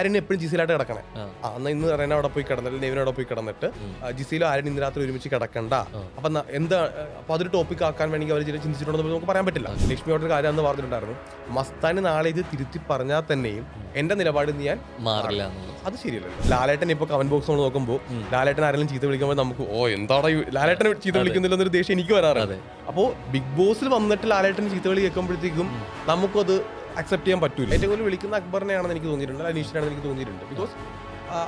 ആര്യൻ എപ്പോഴും ജിസിയിലായിട്ട് കിടക്കണേ. അന്ന് ഇന്ന് റെന അവിടെ പോയി കിടന്നിട്ട് നെവിൻ അവിടെ പോയി കിടന്നിട്ട് ജിസിയിലും ആര്യൻ ഇന്ന് രാത്രി ഒരുമിച്ച് കിടക്കണ്ട. അപ്പൊ എന്താ അപ്പൊ അതൊരു ടോപ്പിക് ആക്കാൻ വേണമെങ്കിൽ അവർ ചിന്തിച്ചിട്ടുണ്ടെന്ന് നമുക്ക് പറയാൻ പറ്റില്ല. ലക്ഷ്മിയോട് ഒരു കാര്യം എന്ന് പറഞ്ഞിട്ടുണ്ടായിരുന്നു, മസ്താന് നാളെ ഇത് തിരുത്തി പറഞ്ഞാൽ തന്നെയും എന്റെ നിലപാട് ഞാൻ മാറില്ല. അത് ശരിയല്ലോ. ലാലേട്ടൻ ഇപ്പൊ കമന്റ് ബോക്സ് നമ്മൾ നോക്കുമ്പോൾ ലാലേട്ടൻ ആരെങ്കിലും ചീത്ത വിളിക്കുമ്പോൾ നമുക്ക് എന്താണ് ലാലേട്ടൻ ചീത്ത വിളിക്കുന്നില്ല എന്നൊരു ദേഷ്യം എനിക്ക് വരാറുണ്ട്. അപ്പോൾ ബിഗ് ബോസിൽ വന്നിട്ട് ലാലേട്ടൻ ചീത്ത വിളി കേൾക്കുമ്പോഴത്തേക്കും നമുക്കത് അക്സെപ്റ്റ് ചെയ്യാൻ പറ്റൂല. ഏറ്റവും കൂടുതൽ വിളിക്കുന്ന അക്ബറിനെയാണെന്ന് എനിക്ക് തോന്നിയിട്ടുണ്ട്, അനീഷിനാണെന്ന് എനിക്ക് തോന്നിയിട്ടുണ്ട്. ബിക്കോസ്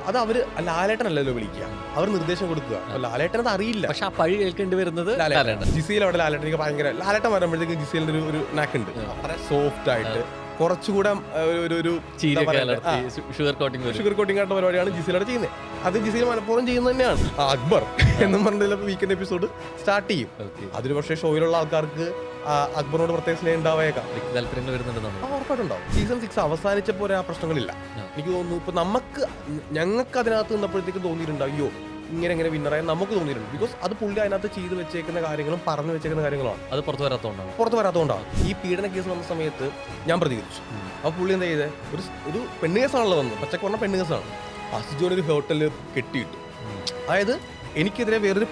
അത് അവര് ലാലേട്ടനല്ലല്ലോ വിളിക്കുക, അവർ നിർദ്ദേശം കൊടുക്കുക. അപ്പൊ ലാലേട്ടൻ അത് അറിയില്ല. പക്ഷെ ആ പഴി കേൾക്കേണ്ടി വരുന്നത് ജിസിയിൽ അവിടെ ലാലേട്ടൻ എനിക്ക് ഭയങ്കര ലാലേട്ടൻ വരുമ്പോഴത്തേക്കും ജിസിയിലിന്റെ ഒരു നാക്കുണ്ട്, വളരെ സോഫ്റ്റ് ആയിട്ട് കുറച്ചുകൂടെ ഷുഗർ കോട്ടിംഗ് ആയിട്ട് പരിപാടിയാണ് ജിസിയിലൂടെ ചെയ്യുന്നത്. അത് ജിസിയിൽ മനഃപൂർവ്വം ചെയ്യുന്നത് തന്നെയാണ്. അക്ബർ എന്നും പറഞ്ഞ വീക്കെൻഡ് എപ്പിസോഡ് സ്റ്റാർട്ട് ചെയ്യും. അതിന് പക്ഷേ ഷോയിലുള്ള ആൾക്കാർക്ക് അക്ബറിനോട് പ്രത്യേക സ്നേഹം ഉണ്ടാവേക്കാം, ഉറപ്പായിട്ടുണ്ടാവും. സീസൺ 6 അവസാനിച്ചപ്പോൾ ആ പ്രശ്നങ്ങളില്ല. എനിക്ക് തോന്നുന്നു ഇപ്പൊ ഞങ്ങൾക്ക് അതിനകത്ത് നിന്നപ്പോഴത്തേക്കും തോന്നിയിട്ടുണ്ട്, അയ്യോ ഇങ്ങനെ വിന്നറായി നമുക്ക് തോന്നിയിട്ടുണ്ട്. ബിക്കോസ് അത് പുള്ളി അതിനകത്ത് ചെയ്ത് വെച്ചേക്കുന്ന കാര്യങ്ങളും പറഞ്ഞു വെച്ചേക്കുന്ന കാര്യങ്ങളാണ്, അത് പുറത്ത് വരാത്തതുകൊണ്ടാണ്. ഈ പീഡന കേസ് വന്ന സമയത്ത് ഞാൻ പ്രതികരിച്ചു. അപ്പൊ പുള്ളി എന്താ ചെയ്തത്, ഒരു പെണ്ണ് കേസാണല്ലോ വന്നത്, പച്ചക്ക് പറഞ്ഞ പെണ്ണ് കേസാണ്. അസിജോടെ ഒരു ഹോട്ടലിൽ കെട്ടിയിട്ടു. അതായത് എനിക്കെതിരെ വേറൊരു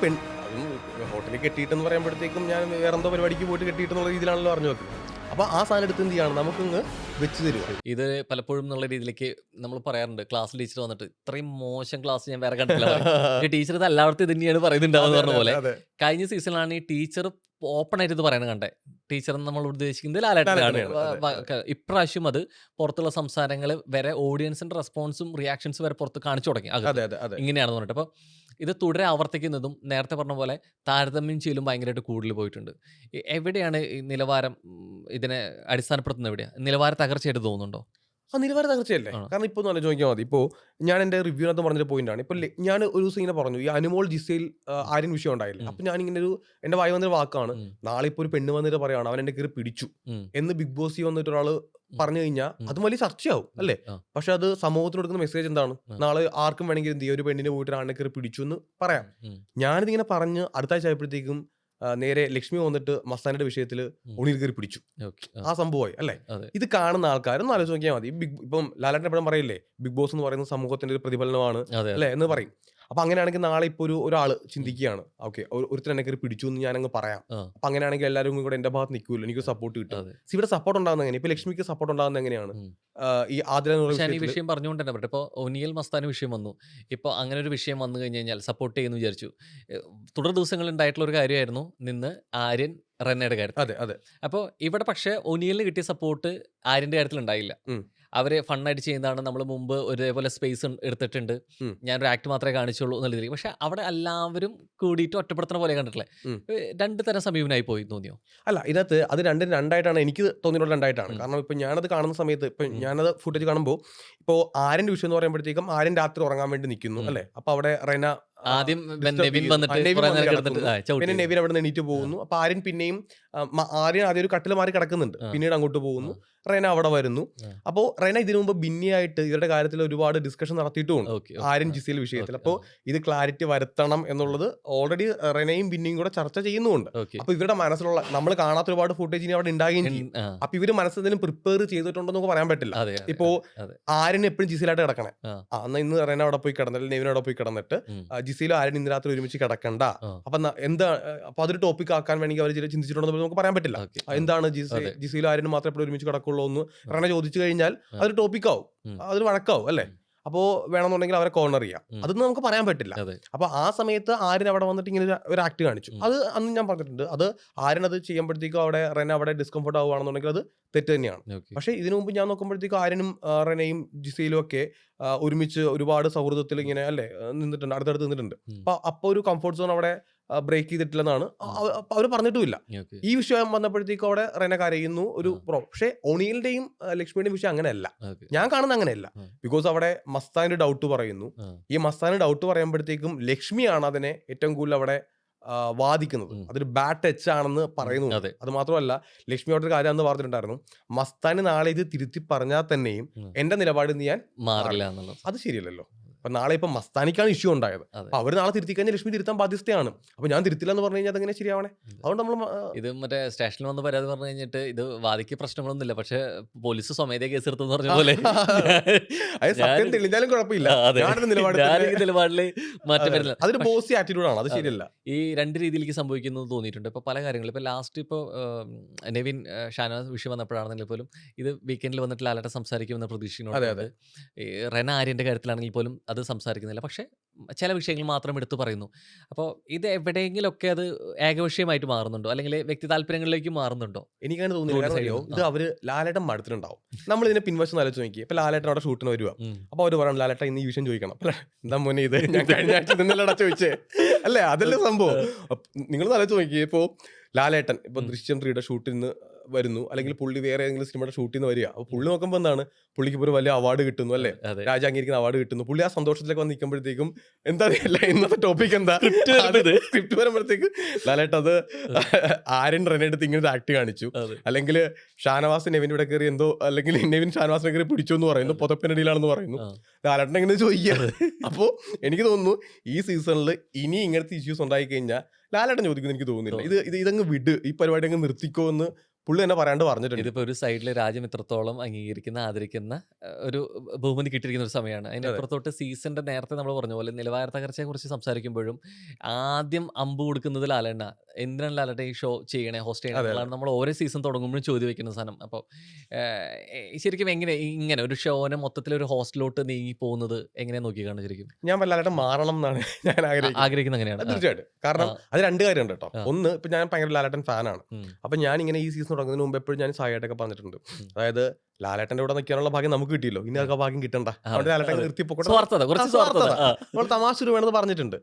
ഹോട്ടലിൽ കെട്ടിയിട്ടെന്ന് പറയുമ്പോഴത്തേക്കും ഞാൻ വേറെ എന്തോ പരിപാടിക്ക് പോയിട്ട് കെട്ടിയിട്ടെന്നുള്ള രീതിയിലാണല്ലോ പറഞ്ഞു വെക്കുന്നത്. അപ്പൊ ആ സാധനം എടുത്ത് എന്ത് ചെയ്യാണ്, നമുക്കിങ്ങ് വെച്ച് തരുക. ഇത് പലപ്പോഴും എന്നുള്ള രീതിയിലേക്ക് നമ്മൾ പറയാറുണ്ട്, ക്ലാസ് ടീച്ചർ വന്നിട്ട് ഇത്രയും മോശം ക്ലാസ് ഞാൻ വേറെ കണ്ടില്ല. ടീച്ചർ ഇത് എല്ലാവർക്കും ഇത് തന്നെയാണ് പറയുന്നുണ്ടാവുന്ന പറഞ്ഞ പോലെ കഴിഞ്ഞ സീസണിലാണ് ഈ ടീച്ചർ ഓപ്പൺ ആയിട്ട് ഇത് പറയുന്നത് കണ്ടേ. ടീച്ചർ നമ്മൾ ഉദ്ദേശിക്കുന്നത് ലാലേട്ടനാണ്. ഇപ്രാവശ്യം അത് പുറത്തുള്ള സംസാരങ്ങൾ വരെ ഓഡിയൻസിന്റെ റെസ്പോൺസും റിയാക്ഷൻസ് വരെ പുറത്ത് കാണിച്ചു തുടങ്ങി. ഇങ്ങനെയാണെന്ന് പറഞ്ഞിട്ട് അപ്പൊ ഇത് തുടരെ ആവർത്തിക്കുന്നതും നേരത്തെ പറഞ്ഞ പോലെ താരതമ്യം ചെയ്യലും ഭയങ്കരമായിട്ട് കൂടുതൽ പോയിട്ടുണ്ട്. എവിടെയാണ് ഈ നിലവാരം ഇതിനെ അടിസ്ഥാനപ്പെടുത്തുന്നത്? എവിടെയാണ് നിലവാര തകർച്ചയായിട്ട് തോന്നുന്നുണ്ടോ? നിലവാര തകർച്ചയല്ലേ. കാരണം ഇപ്പോൾ നല്ല ചോദിക്കാൻ മതി. ഇപ്പോൾ ഞാൻ എൻ്റെ റിവ്യൂനകത്ത് പറഞ്ഞൊരു പോയിന്റാണ്. ഇപ്പോൾ ഞാൻ ഒരു ദിവസം ഇങ്ങനെ പറഞ്ഞു, ഈ അനുമോൾ ജിസയിൽ ആര്യൻ വിഷയം ഉണ്ടായില്ല. അപ്പൊ ഞാൻ ഇങ്ങനെ എന്റെ വായി വന്നൊരു വാക്കാണ്, നാളെ ഇപ്പോൾ ഒരു പെണ്ണ് വന്നിട്ട് പറയാണ് അവൻ എന്റെ കയറി പിടിച്ചു എന്ന് ബിഗ് ബോസ് വന്നിട്ട് ഒരാള് പറഞ്ഞു കഴിഞ്ഞാൽ അത് വലിയ ചർച്ചയാവും അല്ലേ. പക്ഷെ അത് സമൂഹത്തിന് കൊടുക്കുന്ന മെസ്സേജ് എന്താണ്, നാളെ ആർക്കും വേണമെങ്കിൽ എന്ത് ചെയ്യും, ഒരു പെണ്ണിനെ പോയിട്ട് ആണിനെ കയറി പിടിച്ചു എന്ന് പറയാം. ഞാനിതിങ്ങനെ പറഞ്ഞ് അടുത്ത ആഴ്ച ആയപ്പോഴത്തേക്കും നേരെ ലക്ഷ്മി വന്നിട്ട് മസ്താനിയുടെ വിഷയത്തിൽ ഉണിയിൽ കയറി പിടിച്ചു. ആ സംഭവമായി അല്ലേ. ഇത് കാണുന്ന ആൾക്കാരൊന്നും ആലോചിച്ച് നോക്കിയാൽ മതി. ഇപ്പം ലാലേട്ടൻ എപ്പോഴും പറയില്ലേ, ബിഗ് ബോസ് എന്ന് പറയുന്നത് സമൂഹത്തിന്റെ ഒരു പ്രതിഫലനമാണ് അല്ലെ എന്ന് പറയും. അപ്പൊ അങ്ങനെയാണെങ്കിൽ നാളെ ഇപ്പൊ ഒരാള് ചിന്തിക്കുകയാണ്, ഓക്കെ ഒരുത്തർ എന്നെ കയറി പിടിച്ചു എന്ന് ഞാൻ അങ്ങ് പറയാം. അപ്പൊ അങ്ങനെയാണെങ്കിൽ എല്ലാവരും കൂടെ എന്റെ ഭാഗത്ത് നിൽക്കുമല്ലോ, എനിക്ക് സപ്പോർട്ട് കിട്ടും. ഇവിടെ സപ്പോർട്ട് ഉണ്ടാകുന്നത് എങ്ങനെ, ഇപ്പൊ ലക്ഷ്മിക്ക് സപ്പോർട്ട് ഉണ്ടാകുന്നത് എങ്ങനെയാണ് ഈ ആദ്യം വിഷയം പറഞ്ഞുകൊണ്ട് തന്നെ പറട്ടെ. ഇപ്പോൾ ഒനിയൽ മസ്താന് വിഷയം വന്നു, ഇപ്പോൾ അങ്ങനെ ഒരു വിഷയം വന്നു കഴിഞ്ഞ് കഴിഞ്ഞാൽ സപ്പോർട്ട് ചെയ്യുന്നു വിചാരിച്ചു. തുടർ ദിവസങ്ങളിൽ ഉണ്ടായിട്ടുള്ള ഒരു കാര്യമായിരുന്നു നിന്ന് ആര്യൻ റെന്നയുടെ കാര്യത്തിൽ. അപ്പോൾ ഇവിടെ പക്ഷേ ഒനിയലിന് കിട്ടിയ സപ്പോർട്ട് ആര്യന്റെ കാര്യത്തിൽ ഉണ്ടായില്ല. അവര് ഫണ്ണായിട്ട് ചെയ്യുന്നതാണ്, നമ്മൾ മുമ്പ് ഒരേപോലെ സ്പേസ് എടുത്തിട്ടുണ്ട്, ഞാനൊരു ആക്ട് മാത്രമേ കാണിച്ചുള്ളൂ എന്നുള്ള രീതിയിൽ. പക്ഷെ അവിടെ എല്ലാവരും കൂടിയിട്ട് ഒറ്റപ്പെടുത്തുന്ന പോലെ കണ്ടിട്ടില്ലേ, രണ്ട് തരം സമീപനായി പോയി തോന്നിയോ? അല്ല, ഇതിനകത്ത് അത് രണ്ടായിട്ടാണ് എനിക്ക് തോന്നിയിട്ടുള്ള രണ്ടായിട്ടാണ്. കാരണം ഇപ്പൊ ഞാനത് കാണുന്ന സമയത്ത്, ഇപ്പൊ ഞാനത് ഫുട്ടേജ് കാണുമ്പോൾ ഇപ്പോൾ ആര്യന്റെ വിഷയം എന്ന് പറയുമ്പോഴത്തേക്കും ആര്യൻ രാത്രി ഉറങ്ങാൻ വേണ്ടി നിൽക്കുന്നു അല്ലെ. അപ്പൊ അവിടെ റെന ആദ്യം പിന്നെ നെവിൻ അവിടെ നിന്ന് എണീറ്റ് പോകുന്നു. അപ്പൊ ആര്യൻ പിന്നെയും ആദ്യം ഒരു കട്ടിൽ മാറി കിടക്കുന്നുണ്ട്, പിന്നീട് അങ്ങോട്ട് പോകുന്നു, റെന അവിടെ വരുന്നു. അപ്പോ റെന ഇതിനു മുമ്പ് ബിന്നിയായിട്ട് ഇവരുടെ കാര്യത്തിൽ ഒരുപാട് ഡിസ്കഷൻ നടത്തിയിട്ടുമുണ്ട് ആര്യൻ ജിസിയിൽ വിഷയത്തിൽ. അപ്പോൾ ഇത് ക്ലാരിറ്റി വരുത്തണം എന്നുള്ളത് ഓൾറെഡി റെനയും ബിന്നിയും കൂടെ ചർച്ച ചെയ്യുന്നുണ്ട്. അപ്പൊ ഇവരുടെ മനസ്സിലുള്ള നമ്മൾ കാണാത്ത ഒരുപാട് ഫുട്ടേജ് ഇനി അവിടെ ഉണ്ടാകുകയും ചെയ്യും. അപ്പൊ ഇവര് മനസ്സിൽ പ്രിപ്പയർ ചെയ്തിട്ടുണ്ടോ നമുക്ക് പറയാൻ പറ്റില്ല. ഇപ്പോ ആര്യൻ എപ്പോഴും ജിസിയിലായിട്ട് കിടക്കണേ. അന്ന് ഇന്ന് റെന അവിടെ പോയി കിടന്നിട്ട് നെവിൻ അവിടെ പോയി കിടന്നിട്ട് ജിസിയിലും ആര്യൻ ഇന്ന് രാത്രി ഒരുമിച്ച് കിടക്കണ്ട. അപ്പൊ അപ്പൊ അതൊരു ടോപ്പിക് ആക്കാൻ വേണമെങ്കിൽ അവർ ചിന്തിച്ചിട്ടുണ്ടോ നമുക്ക് പറയാൻ പറ്റില്ല. എന്താണ് ജിസിയിലും ആര്യനും മാത്രമേ എപ്പോഴും ഒരുമിച്ച് കിടക്കുള്ളൂ എന്ന് റെന ചോദിച്ചു കഴിഞ്ഞാൽ അതൊരു ടോപ്പിക് ആവും, അതൊരു വഴക്കാവും അല്ലെ. അപ്പോ വേണമെന്നുണ്ടെങ്കിൽ അവരെ കോർണർ ചെയ്യാം, അതൊന്നും നമുക്ക് പറയാൻ പറ്റില്ല. അപ്പൊ ആ സമയത്ത് ആര്യൻ അവിടെ വന്നിട്ട് ഇങ്ങനെ ഒരു ആക്ട് കാണിച്ചു. അത് അന്ന് ഞാൻ പറഞ്ഞിട്ടുണ്ട്, അത് ആര്യൻ അത് ചെയ്യുമ്പോഴത്തേക്കും അവിടെ റെന അവിടെ ഡിസ്കംഫർട്ട് ആവുകയാണെന്നുണ്ടെങ്കിൽ അത് തെറ്റ് തന്നെയാണ്. പക്ഷെ ഇതിനു മുമ്പ് ഞാൻ നോക്കുമ്പോഴത്തേക്കും ആര്യനും റെനയും ജിസയിലും ഒക്കെ ഒരുമിച്ച് ഒരുപാട് സൗഹൃദത്തിൽ ഇങ്ങനെ അല്ലെ നിന്നിട്ടുണ്ട്, അടുത്തടുത്ത് നിന്നിട്ടുണ്ട്. അപ്പൊ ഒരു കംഫർട്ട് സോൺ അവിടെ ബ്രേക്ക് ചെയ്തിട്ടില്ലെന്നാണ് അവർ പറഞ്ഞിട്ടുമില്ല. ഈ വിഷയം വന്നപ്പോഴത്തേക്കും അവിടെ റെന കരയുന്നു ഒരു പക്ഷേ ഒണിയലിന്റെയും ലക്ഷ്മിയുടെയും വിഷയം അങ്ങനെയല്ല, ഞാൻ കാണുന്നത് അങ്ങനെയല്ല. ബിക്കോസ് അവിടെ മസ്താന്റെ ഡൗട്ട് പറയുന്നു. ഈ മസ്താന്റെ ഡൗട്ട് പറയുമ്പോഴത്തേക്കും ലക്ഷ്മിയാണ് അതിനെ ഏറ്റവും കൂടുതൽ അവിടെ വാദിക്കുന്നത്, അതൊരു ബാഡ് ടച്ച് ആണെന്ന് പറയുന്നു. അത് മാത്രമല്ല ലക്ഷ്മിയോട് ഒരു കാര്യം എന്ന് പറഞ്ഞിട്ടുണ്ടായിരുന്നു, മസ്താന് നാളെ ഇത് തിരുത്തി പറഞ്ഞാൽ തന്നെയും എന്റെ നിലപാട് ഞാൻ മാറില്ല എന്നുള്ളത്. അത് ശരിയല്ലല്ലോ. അപ്പൊ നാളെ ഇപ്പൊ മസ്താനിക്കാണ് ഇഷ്യൂ ഉണ്ടായത്, അതെ. അപ്പൊ അവർ നാളെ തിരുത്തി കഴിഞ്ഞാൽ ലക്ഷ്മി തിരുത്താൻ ബാധ്യസ്ഥയാണ്. അപ്പൊ ഞാൻ തിരുത്തില്ല എന്ന് പറഞ്ഞു കഴിഞ്ഞാൽ അതെങ്ങനെ ശരിയാവണേ? അതുകൊണ്ട് നമ്മൾ ഇത് മറ്റേ സ്റ്റേഷനിൽ വന്ന് പരാതി പറഞ്ഞു കഴിഞ്ഞിട്ട് ഇത് വാദിക്ക് പ്രശ്നങ്ങളൊന്നുമില്ല, പക്ഷെ പോലീസ് സ്വമേധയാ കേസെടുത്തെന്ന് പറഞ്ഞ പോലെ അത് സത്യം തെളിഞ്ഞാലും കുഴപ്പമില്ല. ഞാനൊരു നിലപാട് നിലപാടില് മാറ്റം വരുന്നില്ല. അതൊരു ബോസി ആറ്റിറ്റ്യൂഡാണ്, അത് ശരിയല്ല. ഈ രണ്ട് രീതിയിലേക്ക് സംഭവിക്കുന്നത് തോന്നിയിട്ടുണ്ട്. ഇപ്പോൾ പല കാര്യങ്ങളും ഇപ്പോൾ ലാസ്റ്റ് ഇപ്പോൾ നെവിൻ ഷാനവാസ് വിഷയം വന്നപ്പോഴാണെങ്കിൽ പോലും ഇത് വീക്കെൻഡിൽ വന്നിട്ട് ലാലേട്ടൻ സംസാരിക്കുമെന്ന പ്രതീക്ഷയോടെ ഈ റെന ആര്യൻ്റെ കാര്യത്തിലാണെങ്കിൽ പോലും അത് സംസാരിക്കുന്നില്ല, പക്ഷേ ചില വിഷയങ്ങൾ മാത്രം എടുത്തു പറയുന്നു. അപ്പോൾ ഇത് എവിടെയെങ്കിലുമൊക്കെ അത് ഏകവിഷയമായിട്ട് മാറുന്നുണ്ടോ, അല്ലെങ്കിൽ വ്യക്തി താല്പര്യങ്ങളിലേക്ക് മാറുന്നുണ്ടോ? എനിക്കങ്ങനെ തോന്നുന്നില്ല. ഇത് അവര് ലാലേട്ടൻ മടുത്തിട്ടുണ്ടാവും. നമ്മൾ ഇതിനെ പിൻവശം ആലോചിച്ച് നോക്കി. ഇപ്പൊ ലാലേട്ടൻ അവിടെ ഷൂട്ടിന് വരുക, അപ്പൊ അവര് പറയണം ലാലേട്ടൻ ഇന്ന് ഈ വിഷയം ചോദിക്കണം. എന്താ മോനെ ഇത് ഞാൻ കഴിഞ്ഞ ആഴ്ച നിന്നല്ലടാ ചോദിച്ചേ അല്ലേ? അതല്ലേ സംഭവം. നിങ്ങൾ ആലോചിച്ച് നോക്കി. ഇപ്പോ ലാലേട്ടൻ ഇപ്പൊ ദൃശ്യം 3യുടെ ഷൂട്ടിൽ നിന്ന് വരുന്നു, അല്ലെങ്കിൽ പുള്ളി വേറെ ഏതെങ്കിലും സിനിമയുടെ ഷൂട്ടിൽ നിന്ന് വരിക. അപ്പൊ പുള്ളി നോക്കുമ്പോൾ എന്താണ്, പുള്ളിക്ക് ഇപ്പോൾ ഒരു വലിയ അവാർഡ് കിട്ടുന്നു അല്ലേ, രാജ അംഗീകരിക്കുന്ന അവാർഡ് കിട്ടുന്നു. പുള്ളി ആ സന്തോഷത്തിലേക്ക് വന്ന് നിൽക്കുമ്പോഴത്തേക്കും എന്താ ഇന്നത്തെ ടോപ്പിക് എന്താ സ്ക്രിപ്റ്റ് വരുമ്പോഴത്തേക്ക് ലാലേട്ടൻ അത് ആര്യൻ റെനെടുത്ത് ഇങ്ങനെ ആക്ട് കാണിച്ചു, അല്ലെങ്കിൽ ഷാനവാസ് നെവിൻ ഇവിടെ കയറി എന്തോ, അല്ലെങ്കിൽ നെവിൻ ഷാനവാസിനെ കയറി പിടിച്ചു എന്ന് പറയുന്നു, പുതപ്പിനടിയിലാണെന്ന് പറയുന്നു. ലാലേട്ടൻ എങ്ങനെ ചോദിക്കുക? അപ്പോൾ എനിക്ക് തോന്നുന്നു ഈ സീസണിൽ ഇനി ഇങ്ങനത്തെ ഇഷ്യൂസ് ഉണ്ടായി കഴിഞ്ഞാൽ ലാലേട്ടൻ ചോദിക്കുന്നു എനിക്ക് തോന്നുന്നില്ല. ഇതങ്ങ് വിട്, ഈ പരിപാടി അങ്ങ് നിർത്തിക്കോ എന്ന് പുള്ളി തന്നെ പറയാണ്ട് പറഞ്ഞിട്ടുണ്ട്. ഇതിപ്പോ ഒരു സൈഡിൽ രാജ്യം ഇത്രത്തോളം അംഗീകരിക്കുന്ന ആദരിക്കുന്ന ഒരു ബഹുമതി കിട്ടിയിരിക്കുന്ന ഒരു സമയമാണ്. അതിനപ്പുറത്തോട്ട് സീസണിന്റെ നേരത്തെ നമ്മൾ പറഞ്ഞ പോലെ നിലവാര തകർച്ചയെ കുറിച്ച് സംസാരിക്കുമ്പോഴും ആദ്യം അമ്പ് കൊടുക്കുന്നത് ലാലേട്ട. എന്തിനാണ് ലാലേട്ട ഈ ഷോ ചെയ്യണേ, ഹോസ്റ്റ് ചെയ്യണേ, നമ്മൾ ഓരോ സീസൺ തുടങ്ങുമ്പോഴും ചോദ്യം വെക്കുന്ന സാധനം. അപ്പോൾ ശരിക്കും എങ്ങനെ ഇങ്ങനെ ഒരു ഷോനെ മൊത്തത്തിൽ ഒരു ഹോസ്റ്റലിലോട്ട് നീങ്ങി പോകുന്നത് എങ്ങനെ നോക്കിക്കാണ് ശരിക്കും? ഞാൻ ലാലേട്ടൻ മാറണം എന്നാണ് ഞാൻ ആഗ്രഹിക്കുന്നത്. അങ്ങനെയാണ് തീർച്ചയായിട്ടും. കാരണം അത് രണ്ട് കാര്യമുണ്ട് കേട്ടോ. ഒന്ന്, ഇപ്പൊ ഞാൻ ഭയങ്കര ലാലേട്ടൻ ഫാനാണ്. അപ്പൊ ഞാൻ ഇങ്ങനെ ഈ സീസൺ തുടങ്ങുന്നതിന് മുമ്പ് എപ്പോഴും ഞാൻ സായിട്ടൊക്കെ പറഞ്ഞിട്ടുണ്ട്, അതായത് ലാലേട്ടന്റെ കൂടെ നിൽക്കാനുള്ള ഭാഗ്യം നമുക്ക് കിട്ടിയല്ലോ, ഇനി അതൊക്കെ ഭാഗ്യം കിട്ടണ്ട, അവിടെ ലാലേട്ടൻ നിർത്തിപ്പോട്ടെ, നമ്മൾ തമാശ വേണമെന്ന് പറഞ്ഞിട്ടുണ്ട്.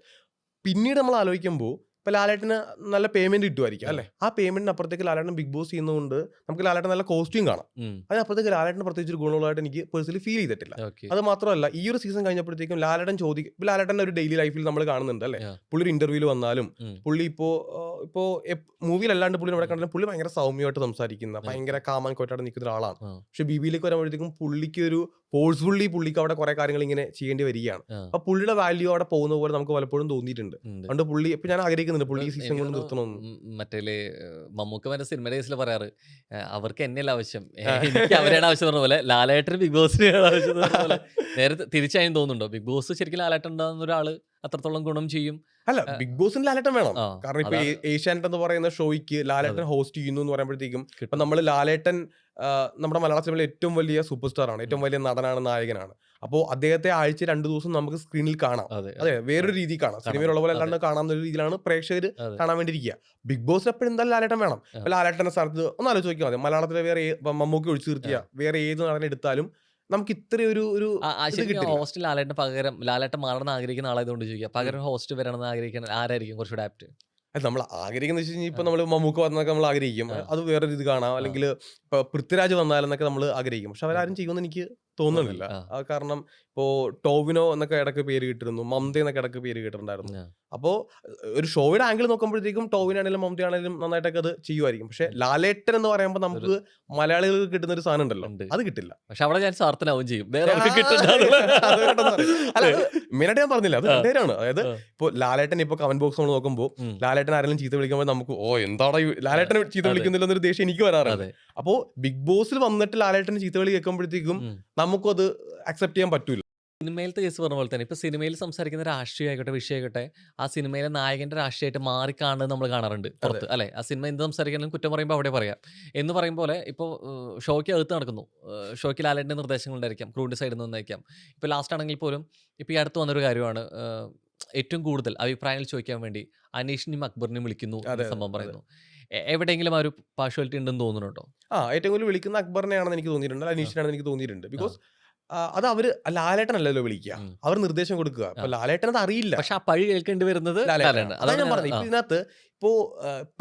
പിന്നീട് നമ്മൾ ആലോചിക്കുമ്പോൾ ഇപ്പൊ ലാലേട്ടന് നല്ല പേയ്മെന്റ് കിട്ടുമായിരിക്കും അല്ലെ, ആ പേയ്മെന്റിന് അപ്പുറത്തേക്ക് ലാലേട്ടൻ ബിഗ് ബോസ് ചെയ്യുന്നതുകൊണ്ട് നമുക്ക് ലാലേട്ടൻ നല്ല കോസ്റ്റ്യൂം കാണാം. അതിനപ്പുറത്തേക്ക് ലാലേട്ടന് പ്രത്യേകിച്ച് ഒരു ഗുണമുള്ളതായിട്ട് എനിക്ക് പേഴ്സണലി ഫീൽ ചെയ്തിട്ടില്ല. അത് മാത്രമല്ല, ഈ ഒരു സീസൺ കഴിഞ്ഞപ്പോഴത്തേക്കും ലാലേട്ടൻ ലാലേട്ടന്റെ ഒരു ഡെയിലി ലൈഫിൽ നമ്മൾ കാണുന്നുണ്ട് അല്ലെ, പുള്ളി ഒരു ഇന്റർവ്യൂല് വന്നാലും പുള്ളി ഇപ്പോ മൂവിയിലല്ലാണ്ട് പുള്ളി ഇവിടെ കണ്ടാലും പുള്ളി ഭയങ്കര സൗമ്യമായിട്ട് സംസാരിക്കുന്ന, ഭയങ്കര കാമൻ കോറ്റായിട്ട് നിൽക്കുന്ന ഒരാളാണ്. പക്ഷെ ബിബിയിലേക്ക് വരുമ്പോഴത്തേക്കും പുള്ളിക്ക് ഒരു ഫോഴ്സ്ഫുള്ളി പുള്ളിക്ക് അവിടെ കുറെ കാര്യങ്ങൾ ഇങ്ങനെ ചെയ്യേണ്ടി വരികയാണ്. അപ്പൊ പുള്ളിയുടെ വാല്യൂ അവിടെ പോകുന്ന പോലെ നമുക്ക് പലപ്പോഴും തോന്നിയിട്ടുണ്ട്. അതുകൊണ്ട് പുള്ളി ഇപ്പൊ ഞാൻ ആഗ്രഹിക്കുന്നുണ്ട് പുള്ളി ഈ സീസൺ കൊണ്ട് നിർത്തണമെന്ന്. മറ്റേ മമ്മൂക്ക മറ്റേ സിനിമ ഡേയ്സിൽ പറയാറ്, അവർക്ക് എന്നെയല്ല ആവശ്യം, എനിക്ക് അവരാണ് ആവശ്യം പറഞ്ഞ പോലെ ലാലേട്ടന് ബിഗ് ബോസിനെയാണ് ആവശ്യം പോലെ നേരത്തെ തിരിച്ചായും തോന്നുന്നുണ്ടോ? ബിഗ് ബോസ് ശരിക്കും ലാലേട്ടൻ ഉണ്ടാകുന്ന ഒരാള് അത്രത്തോളം ഗുണം ചെയ്യും. അല്ല, ബിഗ് ബോസിന് ലാലേട്ടൻ വേണം. കാരണം ഇപ്പൊ ഏഷ്യാനെറ്റ് എന്ന് പറയുന്ന ഷോയ്ക്ക് ലാലേട്ടൻ ഹോസ്റ്റ് ചെയ്യുന്നു എന്ന് പറയുമ്പോഴത്തേക്കും ഇപ്പൊ നമ്മള് ലാലേട്ടൻ നമ്മുടെ മലയാള സിനിമയിലെ ഏറ്റവും വലിയ സൂപ്പർ സ്റ്റാർ ആണ്, ഏറ്റവും വലിയ നടനാണ്, നായകനാണ്. അപ്പോൾ അദ്ദേഹത്തെ ആഴ്ച 2 ദിവസം നമുക്ക് സ്ക്രീനിൽ കാണാം. അതെ, വേറൊരു രീതി കാണാം, സിനിമയിലുള്ള പോലെ അല്ലാണ്ട് കാണാവുന്ന ഒരു രീതിയിലാണ് പ്രേക്ഷകർ കാണാൻ വേണ്ടിയിരിക്കുക. ബിഗ് ബോസിന് എപ്പോഴും എന്തായാലും ലാലേട്ടൻ വേണം. അപ്പൊ ലാലേട്ടന്റെ സ്ഥലത്ത് ഒന്ന് ആലോചിക്കാൻ മതി, മലയാളത്തിലെ വേറെ മമ്മൂക്കി ഒഴിച്ചു നിർത്തിയ വേറെ ഏത് നടനെ എടുത്താലും നമുക്ക് ഇത്രയൊരു ഹോസ്റ്റൽ ലാലേട്ടന് പകരം ലാലേട്ടൻ മാറണമെന്ന് ആഗ്രഹിക്കുന്ന ആളായതുകൊണ്ട് ചോദിക്കുക, പകരം ഹോസ്റ്റ് വരണമെന്ന് ആഗ്രഹിക്കുന്ന ആരായിരിക്കും കുറച്ചുകൂടെ ആപ്റ്റ്? നമ്മൾ ആഗ്രഹിക്കുന്ന വെച്ച് കഴിഞ്ഞാൽ ഇപ്പൊ നമ്മൾ മമ്മൂക്ക വന്നൊക്കെ നമ്മൾ ആഗ്രഹിക്കും, അത് വേറൊരു ഇത് കാണാം. അല്ലെങ്കിൽ ഇപ്പൊ പൃഥ്വിരാജ് വന്നാലെന്നൊക്കെ നമ്മൾ ആഗ്രഹിക്കും. പക്ഷെ അവരാരും ചെയ്യുമെന്ന് എനിക്ക് തോന്നുന്നില്ല. കാരണം ഇപ്പോ ടോവിനോ എന്നൊക്കെ ഇടയ്ക്ക് പേര് കിട്ടിയിരുന്നു, മമത എന്നൊക്കെ ഇടയ്ക്ക് പേര് കിട്ടിയിട്ടുണ്ടായിരുന്നു. അപ്പോൾ ഒരു ഷോയുടെ ആംഗിൾ നോക്കുമ്പോഴത്തേക്കും ടോവിനാണെങ്കിലും മമതയാണെങ്കിലും നന്നായിട്ടൊക്കെ അത് ചെയ്യുമായിരിക്കും. പക്ഷെ ലാലേട്ടൻ എന്ന് പറയുമ്പോൾ നമുക്ക് മലയാളികൾക്ക് കിട്ടുന്ന ഒരു സാധനം ഉണ്ടല്ലോ, അത് കിട്ടില്ല. പക്ഷെ അവിടെ ഞാൻ സാർത്ഥനാവും ചെയ്യും, അല്ല മെയിനായിട്ട് ഞാൻ പറഞ്ഞില്ല, അത് നേരാണ്. അതായത് ഇപ്പൊ ലാലേട്ടൻ ഇപ്പൊ കമന്റ് ബോക്സ് നമ്മൾ നോക്കുമ്പോൾ ലാലേട്ടൻ ആരെങ്കിലും ചീത്ത വിളിക്കുമ്പോൾ നമുക്ക് എന്താണ് ലാലേട്ടനെ ചീത്ത വിളിക്കുന്നില്ല എന്നൊരു ദേഷ്യം എനിക്ക് വരാറുണ്ട്. അപ്പോ ബിഗ് ബോസിൽ വന്നിട്ട് ലാലേട്ടന് ചീത്ത വിളി കേൾക്കുമ്പോഴത്തേക്കും നമുക്കും അത് അക്സെപ്റ്റ് ചെയ്യാൻ പറ്റൂല. സിനിമയിലത്തെ കേസ് പറഞ്ഞ പോലെ തന്നെ ഇപ്പൊ സിനിമയിൽ സംസാരിക്കുന്ന രാഷ്ട്രീയം ആയിക്കോട്ടെ, വിഷയമായിക്കോട്ടെ, ആ സിനിമയിലെ നായകന്റെ രാഷ്ട്രീയമായിട്ട് മാറിക്കാണുന്നത് നമ്മൾ കാണാറുണ്ട് പുറത്ത് അല്ലെ. ആ സിനിമ എന്ത് സംസാരിക്കാനും കുറ്റം പറയുമ്പോൾ അവിടെ പറയാം എന്ന് പറയും പോലെ ഇപ്പോൾ ഷോയ്ക്ക് അകത്ത് നടക്കുന്നു, ഷോയ്ക്ക് ലാലേട്ടൻ്റെ നിർദ്ദേശങ്ങളുണ്ടായിരിക്കാം, ക്രൂവിൻ്റെ സൈഡിൽ നിന്നായിരിക്കാം. ഇപ്പോൾ ലാസ്റ്റ് ആണെങ്കിൽ പോലും ഇപ്പോൾ ഈ അടുത്ത് വന്നൊരു കാര്യമാണ്, ഏറ്റവും കൂടുതൽ അഭിപ്രായങ്ങൾ ചോദിക്കാൻ വേണ്ടി അനീഷിനെയും അക്ബറിനെയും വിളിക്കുന്നു സംഭവം പറയുന്നു. എവിടെയെങ്കിലും ആ ഒരു പാർഷ്വാലിറ്റി ഉണ്ടെന്ന് തോന്നുന്നുണ്ടോ? ഏറ്റവും കൂടുതൽ വിളിക്കുന്ന അക്ബറിനെയാണെന്ന് എനിക്ക് തോന്നിയിട്ടുണ്ട്, അനീഷിനാണെന്ന് എനിക്ക് തോന്നിയിട്ടുണ്ട്. ബിക്കോസ് അത് അവര് ലാലേട്ടനല്ലല്ലോ വിളിക്കുക, അവർ നിർദ്ദേശം കൊടുക്കുക. അപ്പൊ ലാലേട്ടൻ അത് അറിയില്ല, പക്ഷെ ആ പഴി കേൾക്കേണ്ടി വരുന്നത് ലാലേട്ടൻ. അതാണ് ഞാൻ പറഞ്ഞത്. ഇപ്പൊ ഇതിനകത്ത് ഇപ്പോ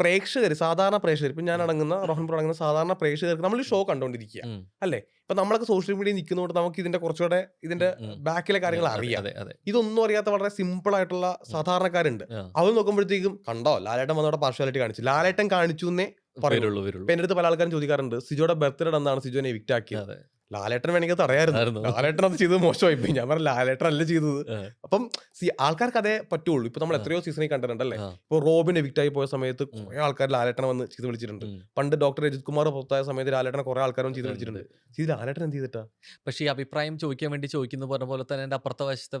പ്രേക്ഷകർ, സാധാരണ പ്രേക്ഷകർ, ഇപ്പൊ ഞാൻ അടങ്ങുന്ന റോഹൻപുർ അടങ്ങുന്ന സാധാരണ പ്രേക്ഷകർക്ക് നമ്മൾ ഈ ഷോ കണ്ടോണ്ടിരിക്കുക അല്ലെ. ഇപ്പൊ നമ്മളൊക്കെ സോഷ്യൽ മീഡിയയിൽ നിൽക്കുന്നതുകൊണ്ട് നമുക്ക് ഇതിന്റെ കുറച്ചുകൂടെ ഇതിന്റെ ബാക്കിലെ കാര്യങ്ങൾ അറിയാം. ഇതൊന്നും അറിയാത്ത വളരെ സിമ്പിൾ ആയിട്ടുള്ള സാധാരണക്കാരുണ്ട്. അവർ നോക്കുമ്പോഴത്തേക്കും കണ്ടോ ലാലേട്ടൻ വന്നവിടെ പാർഷ്വാലിറ്റി കാണിച്ചു, ലാലേട്ടൻ കാണിച്ചു എന്നേ പറയുള്ളൂ. ഇപ്പൊ എന്റെ അടുത്ത് പല ആൾക്കാരും ചോദിക്കാറുണ്ട്, സിജോയുടെ ബർത്ത്ഡേ എന്നാണ് സിജോനെ എവിക്റ്റ് ആക്കിയത്. ലാലേട്ടൻ വേണമെങ്കിൽ അത് തടയായിരുന്നു. ആയിരുന്നു. ലാലേട്ടൻ അത് ചെയ്തത് മോശമായി പോയി. ഞാൻ പറഞ്ഞു ലാലേട്ടൻ അല്ല ചെയ്തത്. ആ, അപ്പം ആൾക്കാർക്ക് അതേ പറ്റുള്ളൂ. ഇപ്പൊ നമ്മൾ എത്രയോ സീസണിൽ കണ്ടിട്ടുണ്ടല്ലേ. ആ, ഇപ്പൊ റോബിൻ എവിക്റ്റ് ആയി പോയ സമയത്ത് കുറെ ആൾക്കാർ ലാലേട്ടനെ വന്ന് ചെയ്ത് വിളിച്ചിട്ടുണ്ട്. ഉം. പണ്ട് ഡോക്ടർ രജിത് കുമാർ പുറത്തായ സമയത്ത് ലാലേട്ടനെ കുറെ ആൾക്കാരും ചെയ്ത് വിളിച്ചിട്ടുണ്ട്. ഉണ്ട്. ലാലേട്ടൻ എന്ത് ചെയ്തിട്ടാ? പക്ഷേ ഈ അഭിപ്രായം ചോദിക്കാൻ വേണ്ടി ചോദിക്കുന്നു പറഞ്ഞ പോലെ തന്നെ എൻ്റെ അപ്പുറത്തെ വശത്ത്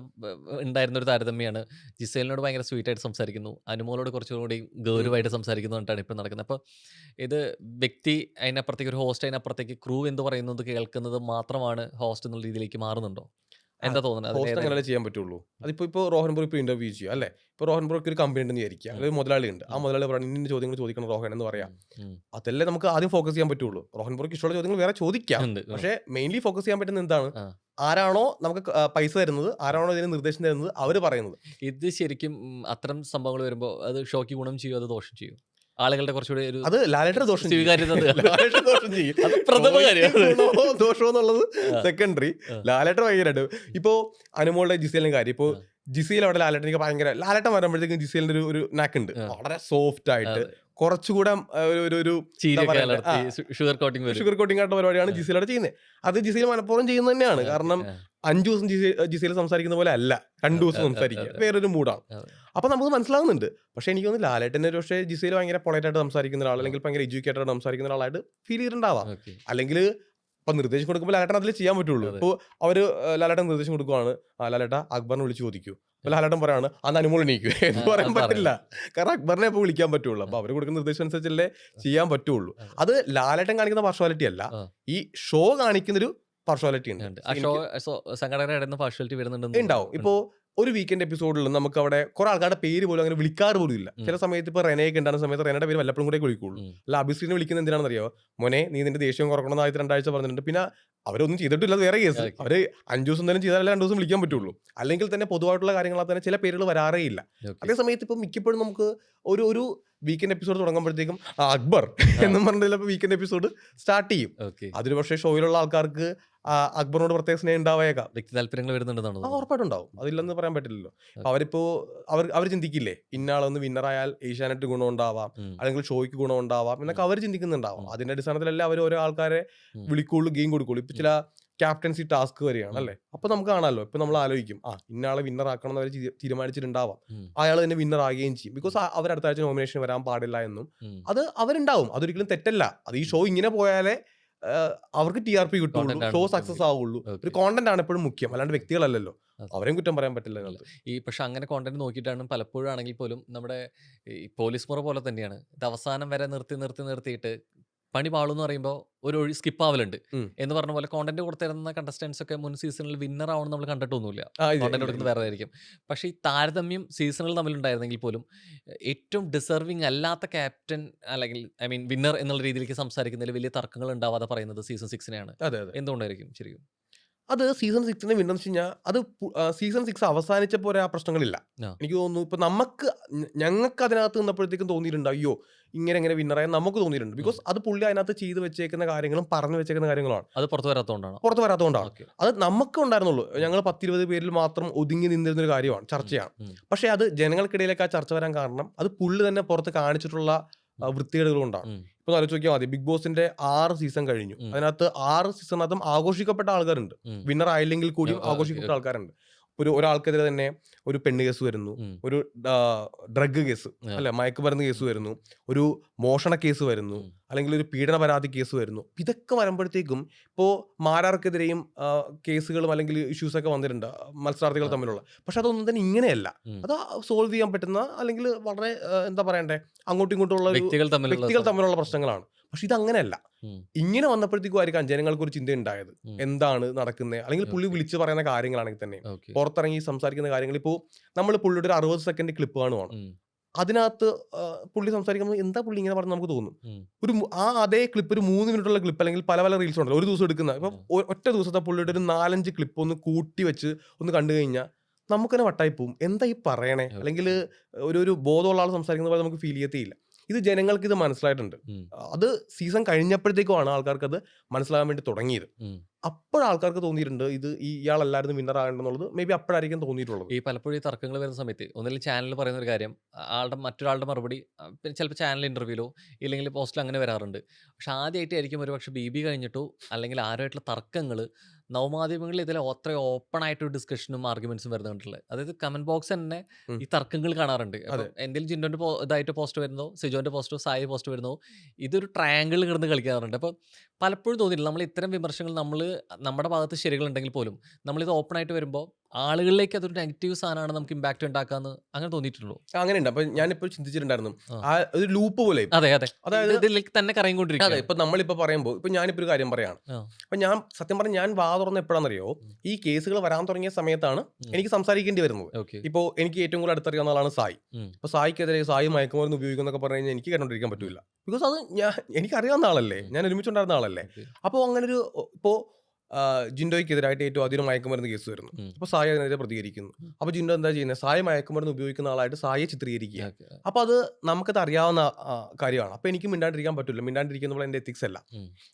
ഉണ്ടായിരുന്ന ഒരു താരതമ്യമാണ്. ജിസേലിനോട് ഭയങ്കര സ്വീറ്റ് ആയിട്ട് സംസാരിക്കുന്നു, അനുമോളോട് കുറച്ചുകൂടി ഗൗരവമായിട്ട് സംസാരിക്കുന്നു പറഞ്ഞിട്ടാണ് ഇപ്പം നടക്കുന്നത്. അപ്പോൾ ഇത് വ്യക്തി അതിനപ്പുറത്തേക്ക്, ഒരു ഹോസ്റ്റ് അതിനപ്പുറത്തേക്ക് ക്രൂ എന്ന് പറയുന്നത് കേൾക്കുന്നത് മാത്രമാണ് ഹോസ്റ്റ് എന്നുള്ള രീതിയിലേക്ക് മാറുന്നുണ്ടോ? എന്താ തോന്നുന്നത്? ഹോസ്റ്റ് അങ്ങനെ ചെയ്യാൻ പറ്റുള്ളൂ. അതിപ്പോ റോഹൻ ബ്രോ ഇപ്പൊ ഇന്റർവ്യൂ ചെയ്യുക അല്ലേ. ഇപ്പൊ റോഹൻ ബ്രോക്ക് ഒരു കമ്പനി ഉണ്ടെന്ന് വിചാരിക്കുക, ഒരു മുതലാളി ഉണ്ട്. ആ മുതലാളി പറയുന്നത് ഇന്ന ചോദ്യങ്ങൾ ചോദിക്കണം റോഹൻ എന്ന് പറയാം. അതല്ലേ നമുക്ക് ആദ്യം ഫോക്കസ് ചെയ്യാൻ പറ്റുള്ളൂ. റോഹൻ ബ്രോക്ക് ഇഷ്ടമുള്ള ചോദ്യങ്ങൾ വേറെ ചോദിക്കാം. ഉണ്ട്. പക്ഷേ മെയിൻലി ഫോക്കസ് ചെയ്യാൻ പറ്റുന്ന എന്താണ്? ആ. ആരാണോ നമുക്ക് പൈസ തരുന്നത്, ആരാണോ ഇതിന് നിർദ്ദേശം തരുന്നത്, അവര് പറയുന്നത്. ഇത് ശരിക്കും അത്തരം സംഭവങ്ങൾ വരുമ്പോൾ അത് ഷോയ്ക്ക് ഗുണം ചെയ്യും, അത് ദോഷം ചെയ്യും? ആളുകളുടെ കുറച്ചുകൂടി ഒരു അത് ലാലേട്ടൻ ദോഷം ചെയ്യും. സ്വീകാര്യത ലാലേട്ടൻ ദോഷം ചെയ്യും. അത് പ്രഥമ കാര്യം. ഗുണമോ ദോഷമോ എന്നുള്ളത് സെക്കൻഡറി. ആ. ലാലേട്ടൻ ഭയങ്കരമായിട്ട് ഇപ്പോ അനുമോളുടെ ജിസേലിന്റെ കാര്യം. ഇപ്പോ ജിസയിൽ അവിടെ ലാലേട്ടൻ ഭയങ്കര, ലാലേട്ടൻ വരുമ്പോഴത്തേക്കും ജിസേലിന്റെ ഒരു നാക്കുണ്ട്, വളരെ സോഫ്റ്റ് ആയിട്ട് കുറച്ചുകൂടെ ഒരു ഷുഗർ കോട്ടിംഗ് ഷുഗർ കോട്ടിംഗ് ആയിട്ടുള്ള പരിപാടിയാണ് ജിസയിൽ അവിടെ ചെയ്യുന്നത്. അത് ജിസയിൽ മനഃപൂർവ്വം ചെയ്യുന്നത് തന്നെയാണ്. കാരണം 5 ദിവസം ജിസയിൽ സംസാരിക്കുന്ന പോലെ അല്ല 2 ദിവസം സംസാരിക്കുക, വേറൊരു മൂഡാണ്. അപ്പൊ നമുക്ക് മനസ്സിലാവുന്നുണ്ട്. പക്ഷെ എനിക്ക് തോന്നുന്നു ലാലേട്ടൻ്റെ ഒരു പക്ഷേ ജിസയിൽ ഭയങ്കര പൊളൈറ്റ് ആയിട്ട് സംസാരിക്കുന്ന ഒരാൾ, അല്ലെങ്കിൽ ഭയങ്കര എഡ്യൂക്കേറ്റഡ് ആയിട്ട് സംസാരിക്കുന്ന ഒരാളായിട്ട് ഫീൽ ചെയ്തിട്ടുണ്ടാവാം. അല്ലെങ്കിൽ ഇപ്പൊ നിർദ്ദേശം കൊടുക്കുമ്പോൾ ലാലേട്ടൻ അതിൽ ചെയ്യാൻ പറ്റുള്ളൂ. ഇപ്പോൾ അവര് ലാലേട്ടൻ നിർദ്ദേശം കൊടുക്കുവാണ്, ലാലേട്ട അക്ബറിനെ വിളിച്ച് ചോദിക്കൂ. അപ്പൊ ലാലേട്ടൻ പറയാണ് അന്ന് അനുമോൾ എണീക്കൂ എന്ന് പറയാൻ പറ്റില്ല. കാരണം അക്ബറിനെ ഇപ്പോൾ വിളിക്കാൻ പറ്റുള്ളൂ. അപ്പൊ അവർ കൊടുക്കുന്ന നിർദ്ദേശം അനുസരിച്ചല്ലേ ചെയ്യാൻ പറ്റുള്ളൂ. അത് ലാലേട്ടൻ കാണിക്കുന്ന പാർഷ്വാലിറ്റി അല്ല, ഈ ഷോ കാണിക്കുന്നൊരു പാർഷ്വാലിറ്റി ഉണ്ട്. സംഘടനയുടെ പാർഷ്വാലിറ്റി വരുന്നുണ്ട്, ഉണ്ടാവും. ഇപ്പോ ഒരു വീക്കെൻഡ് എപ്പിസോഡിൽ നമുക്ക് അവിടെ കുറെ ആൾക്കാരുടെ പേര് പോലും അങ്ങനെ വിളിക്കാറ് പോലും ഇല്ല. ചില സമയത്ത് ഇപ്പൊ റെനയൊക്കെ ഉണ്ടാകുന്ന സമയത്ത് റെനയുടെ പേര് വല്ലപ്പോഴും കൂടെ വിളിക്കുള്ളൂ. അല്ല അഭിശ്രീനെ വിളിക്കുന്നത് എന്തിനാണെന്ന് അറിയോ? മോനെ നീ നിന്റെ ദേഷ്യം കുറക്കണമെന്ന് ആദ്യത്തെ 2 ആഴ്ച പറഞ്ഞിട്ടുണ്ട്. പിന്നെ അവരൊന്നും ചെയ്തിട്ടില്ല, വേറെ കേസ്. അവര് 5 ദിവസം തന്നെ ചെയ്താലേ 2 ദിവസം വിളിക്കാൻ പറ്റുള്ളൂ. അല്ലെങ്കിൽ തന്നെ പൊതുവായിട്ടുള്ള കാര്യങ്ങളാൽ തന്നെ ചില പേരുകൾ വരാറേ ഇല്ല. അതേസമയത്ത് ഇപ്പം മിക്കപ്പോഴും നമുക്ക് ഒരു വീക്കെൻഡ് എപ്പിസോഡ് തുടങ്ങുമ്പോഴത്തേക്കും അക്ബർ എന്നും പറഞ്ഞില്ല വീക്കെൻഡ് എപ്പിസോഡ് സ്റ്റാർട്ട് ചെയ്യും. അതിന് പക്ഷേ ഷോയിലുള്ള ആൾക്കാർക്ക് അക്ബറിനോട് പ്രത്യേക സ്നേഹം ഉണ്ടാവേക്കാം, വ്യക്തി താല്പര്യങ്ങൾ വരുന്നുണ്ടെന്നാണ്. ഉറപ്പായിട്ടുണ്ടാവും, അതില്ലെന്ന് പറയാൻ പറ്റില്ലല്ലോ. അവരിപ്പോ അവർ ചിന്തിക്കില്ലേ, ഇന്നാളൊന്ന് വിന്നറായാൽ ഏഷ്യാനെറ്റ് ഗുണം ഉണ്ടാവാം, അല്ലെങ്കിൽ ഷോയ്ക്ക് ഗുണം ഉണ്ടാവാം എന്നൊക്കെ അവർ ചിന്തിക്കുന്നുണ്ടാവും. അതിന്റെ അടിസ്ഥാനത്തിലല്ലേ അവർ ഓരോ ആൾക്കാരെ വിളിക്കുള്ളൂ, ഗെയിം കൊടുക്കുള്ളൂ. ഇപ്പൊ ചില ക്യാപ്റ്റൻസി ടാസ്ക് വരികയാണ് അല്ലേ. അപ്പൊ നമുക്ക് കാണാമല്ലോ, ഇപ്പൊ നമ്മൾ ആലോചിക്കും ഇന്നാളെ വിന്നർ ആക്കണം എന്ന് അവർ തീരുമാനിച്ചിട്ടുണ്ടാവാം. അയാൾ തന്നെ വിന്നർ ആകുകയും ചെയ്യും. ബിക്കോസ് അവർ അടുത്ത ആഴ്ച നോമിനേഷൻ വരാൻ പാടില്ല എന്നും അത് അവരുണ്ടാവും. അതൊരിക്കലും തെറ്റല്ല. അത് ഈ ഷോ ഇങ്ങനെ പോയാലേ അവർക്ക് TRP കിട്ടുള്ളൂ, ഷോ സക്സസ് ആവുള്ളൂ. ഒരു കോണ്ടന്റ് ആണ് എപ്പോഴും മുഖ്യം, അല്ലാണ്ട് വ്യക്തികളല്ലല്ലോ. അവരെയും കുറ്റം പറയാൻ പറ്റില്ല. ഈ പക്ഷെ അങ്ങനെ കോണ്ടന്റ് നോക്കിയിട്ടാണ് പലപ്പോഴും ആണെങ്കിൽ പോലും നമ്മുടെ ഈ പോലീസ് മുറ പോലെ തന്നെയാണ് ഇത് അവസാനം വരെ നിർത്തിയിട്ട് പണി പാളെന്ന് പറയുമ്പോൾ ഒരു സ്കിപ്പ് ആവലുണ്ട് എന്ന് പറഞ്ഞ പോലെ. കോണ്ടന്റ് കൊടുത്തിരുന്ന കണ്ടസ്റ്റൻസ് ഒക്കെ മുൻ സീസണിൽ വിന്നർ ആവണം നമ്മൾ കണ്ടിട്ടൊന്നുമില്ല, കോണ്ടന്റ് കൊടുക്കുന്നത് വേറെ ആയിരിക്കും. പക്ഷേ ഈ താരതമ്യം സീസണുകൾ തമ്മിലുണ്ടായിരുന്നെങ്കിൽ പോലും ഏറ്റവും ഡിസർവിങ് അല്ലാത്ത ക്യാപ്റ്റൻ അല്ലെങ്കിൽ വിന്നർ എന്നുള്ള രീതിയിലേക്ക് സംസാരിക്കുന്നതിൽ വലിയ തർക്കങ്ങൾ ഉണ്ടാവാതെ പറയുന്നത് സീസൺ 6-നെയാണ്. എന്തുകൊണ്ടായിരിക്കും ശരിക്കും? അത് സീസൺ 6 വിന്നർ വെച്ച് കഴിഞ്ഞാൽ അത് സീസൺ 6 അവസാനിച്ചപ്പോൾ ആ പ്രശ്നങ്ങളില്ല. എനിക്ക് തോന്നുന്നു ഇപ്പൊ ഞങ്ങൾക്ക് അതിനകത്ത് നിന്നപ്പോഴത്തേക്കും തോന്നിയിട്ടുണ്ട് അയ്യോ ഇങ്ങനെ വിന്നറായ നമുക്ക് തോന്നിയിട്ടുണ്ട്. ബിക്കോസ് അത് പുള്ളി അതിനകത്ത് ചെയ്ത് വെച്ചേക്കുന്ന കാര്യങ്ങളും പറഞ്ഞു വെച്ചേക്കുന്ന കാര്യങ്ങളാണ്. അത് പുറത്തു വരാത്തതുകൊണ്ടാണ് അത് നമുക്ക് ഉണ്ടായിരുന്നുള്ളൂ. ഞങ്ങൾ 10-20 പേരിൽ മാത്രം ഒതുങ്ങി നിന്നിരുന്ന ഒരു കാര്യമാണ്, ചർച്ചയാണ്. പക്ഷെ അത് ജനങ്ങൾക്കിടയിലേക്ക് ആ ചർച്ച വരാൻ കാരണം അത് പുള്ളി തന്നെ പുറത്ത് കാണിച്ചിട്ടുള്ള വൃത്തികേടുകൾ കൊണ്ടാണ്. ഇപ്പൊ ആലോചിച്ച് നോക്കിയാൽ മതി, ബിഗ് ബോസിന്റെ 6 സീസൺ കഴിഞ്ഞു. അതിനകത്ത് 6 സീസണിനകത്തും ആഘോഷിക്കപ്പെട്ട ആൾക്കാരുണ്ട്, വിന്നർ ആയില്ലെങ്കിൽ കൂടിയും ആഘോഷിക്കപ്പെട്ട ആൾക്കാരുണ്ട്. ഒരാൾക്കെതിരെ തന്നെ ഒരു പെണ്ണ് കേസ് വരുന്നു, ഒരു ഡ്രഗ് കേസ് അല്ലെ മയക്കുമരുന്ന് കേസ് വരുന്നു, ഒരു മോഷണ കേസ് വരുന്നു, അല്ലെങ്കിൽ ഒരു പീഡന പരാതി കേസ് വരുന്നു. ഇതൊക്കെ വരുമ്പോഴത്തേക്കും ഇപ്പോൾ മാരാർക്കെതിരെയും കേസുകളും അല്ലെങ്കിൽ ഇഷ്യൂസ് ഒക്കെ വന്നിട്ടുണ്ട് മത്സരാർത്ഥികൾ തമ്മിലുള്ള. പക്ഷെ അതൊന്നും തന്നെ ഇങ്ങനെയല്ല. അത് സോൾവ് ചെയ്യാൻ പറ്റുന്ന അല്ലെങ്കിൽ വളരെ എന്താ പറയണ്ടേ അങ്ങോട്ടും ഇങ്ങോട്ടുള്ള വ്യക്തികൾ തമ്മിലുള്ള പ്രശ്നങ്ങളാണ്. പക്ഷെ ഇത് അങ്ങനെയല്ല. ഇങ്ങനെ വന്നപ്പോഴത്തേക്കും ആയിരിക്കാം ജനങ്ങൾക്ക് ഒരു ചിന്ത ഉണ്ടായത്, എന്താണ് നടക്കുന്നത്, അല്ലെങ്കിൽ പുള്ളി വിളിച്ചു പറയുന്ന കാര്യങ്ങളാണെങ്കിൽ തന്നെ പുറത്തിറങ്ങി സംസാരിക്കുന്ന കാര്യങ്ങൾ. ഇപ്പോൾ നമ്മൾ പുള്ളിയുടെ ഒരു 60 സെക്കൻഡ് ക്ലിപ്പ് കാണുവാണ്, അതിനകത്ത് പുള്ളി സംസാരിക്കുമ്പോൾ എന്താ പുള്ളി ഇങ്ങനെ പറഞ്ഞ് നമുക്ക് തോന്നും. അതേ ക്ലിപ്പ് ഒരു 3 മിനിറ്റുള്ള ക്ലിപ്പ് അല്ലെങ്കിൽ പല റീൽസ് ഉണ്ടല്ലോ ഒരു ദിവസം എടുക്കുന്ന. ഇപ്പം ഒറ്റ ദിവസത്തെ പുള്ളിയുടെ ഒരു 4-5 ക്ലിപ്പ് ഒന്ന് കൂട്ടി വെച്ച് ഒന്ന് കണ്ടു കഴിഞ്ഞാൽ നമുക്ക് തന്നെ വട്ടായി പോവും, എന്താ ഈ പറയണേ, അല്ലെങ്കിൽ ഒരു ബോധമുള്ള ആൾ സംസാരിക്കുന്ന പോലെ നമുക്ക് ഫീൽ ചെയ്യത്തേയില്ല. ഇത് ജനങ്ങൾക്ക് ഇത് മനസ്സിലായിട്ടുണ്ട്. ഉം. അത് സീസൺ കഴിഞ്ഞപ്പോഴത്തേക്കുമാണ് ആൾക്കാർക്ക് അത് മനസ്സിലാകാൻ വേണ്ടി തുടങ്ങിയത്. ഉം. അപ്പോഴാൾക്കാർക്ക് തോന്നിയിട്ടുണ്ട് ഇത് ഇയാളല്ലായിരുന്നു വിന്നർ ആകേണ്ടെന്നുള്ളത്. മേ ബി അപ്പോഴായിരിക്കും തോന്നിയിട്ടുള്ളത്. ഈ പലപ്പോഴും ഈ തർക്കങ്ങൾ വരുന്ന സമയത്ത് ഒന്നില്ലെങ്കിൽ ചാനൽ പറയുന്ന ഒരു കാര്യം മറ്റൊരാളുടെ മറുപടി പിന്നെ ചിലപ്പോൾ ചാനൽ ഇന്റർവ്യൂലോ ഇല്ലെങ്കിൽ പോസ്റ്റിലോ അങ്ങനെ വരാറുണ്ട്. പക്ഷെ ആദ്യമായിട്ടായിരിക്കും ഒരു പക്ഷേ BB കഴിഞ്ഞിട്ടോ അല്ലെങ്കിൽ ആരുമായിട്ടുള്ള തർക്കങ്ങൾ നവമാധ്യമങ്ങളിൽ ഇതിൽ അത്ര ഓപ്പൺ ആയിട്ടൊരു ഡിസ്കഷനും ആർഗ്യുമെന്റ്സും വരുന്നത് കണ്ടിട്ടുള്ളത്. അതായത് കമന്റ് ബോക്സ് തന്നെ ഉം. ഈ തർക്കങ്ങൾ കാണാറുണ്ട്. അതെ. അപ്പം എന്തെങ്കിലും ജിൻഡോന്റെ ഇതായിട്ട് പോസ്റ്റ് വരുന്നോ സിജോന്റെ പോസ്റ്റോ സായി പോസ്റ്റ് വരുന്നോ ഇതൊരു ട്രയാങ്കിൾ കിടന്ന് കളിക്കാറുണ്ട്. അപ്പോൾ പലപ്പോഴും തോന്നിയില്ല നമ്മൾ ഇത്തരം വിമർശനങ്ങൾ നമ്മുടെ ഭാഗത്ത് ശരികളുണ്ടെങ്കിൽ പോലും നമ്മളിത് ഓപ്പൺ ആയിട്ട് വരുമ്പോൾ ആളുകളിലേക്ക് അതൊരു നെഗറ്റീവ് സാധനമാണ് നമുക്ക് ഇമ്പാക്റ്റ് ഉണ്ടാക്കാന്ന് അങ്ങനെ തോന്നിയിട്ടുള്ളൂ. അങ്ങനെയുണ്ട്. അപ്പൊ ഞാനിപ്പോൾ ചിന്തിച്ചിട്ടുണ്ടായിരുന്നു ആ. ആ ഒരു ലൂപ്പ് പോലെ. അതെ അതെ അതായത് ഇതിലേക്ക് തന്നെ അതെ, കറങ്ങിക്കൊണ്ടിരിക്കുക. ഇപ്പൊ നമ്മളിപ്പോ പറയുമ്പോൾ ഇപ്പൊ ഞാനിപ്പോ ഒരു കാര്യം പറയാണ്. അപ്പൊ ഞാൻ സത്യം പറഞ്ഞ ഞാൻ വാ തുറന്ന് എപ്പോഴാണെന്നറിയോ, ഈ കേസുകൾ വരാൻ തുടങ്ങിയ സമയത്താണ് എനിക്ക് സംസാരിക്കേണ്ടി വരുന്നത്. ഓക്കെ. ഇപ്പോൾ എനിക്ക് ഏറ്റവും കൂടുതൽ അടുത്തറിയാവുന്ന ആളാണ് സായി. അപ്പൊ സായിക്കെതിരെ സായി മയക്കുമരുന്ന് ഉപയോഗിക്കുന്നൊക്കെ പറഞ്ഞു കഴിഞ്ഞാൽ എനിക്ക് കേട്ടോണ്ടിരിക്കാൻ പറ്റൂല. ബിക്കോസ് അത് എനിക്കറിയാവുന്ന ആളല്ലേ, ഞാൻ ഒരുമിച്ചുണ്ടായിരുന്ന ആളല്ലേ. അപ്പോൾ അങ്ങനെ ഒരു ഇപ്പോൾ ജിൻഡോയ്ക്കെതിരായിട്ട് ഏറ്റവും അധികം മയക്കുമരുന്ന് കേസ് വരുന്നു. അപ്പോൾ സായി അതിനെതിരെ പ്രതികരിക്കുന്നു. അപ്പോൾ ജിൻഡോ എന്താ ചെയ്യുന്നത്, സായി മയക്കുമരുന്ന് ഉപയോഗിക്കുന്ന ആളായിട്ട് സായിയെ ചിത്രീകരിക്കുക. അപ്പോൾ അത് നമുക്കത് അറിയാവുന്ന കാര്യമാണ്. അപ്പോൾ എനിക്ക് മിണ്ടാണ്ടിരിക്കാൻ പറ്റില്ല. മിണ്ടാണ്ടിരിക്കുന്ന എൻ്റെ എത്തിക്സ് അല്ല.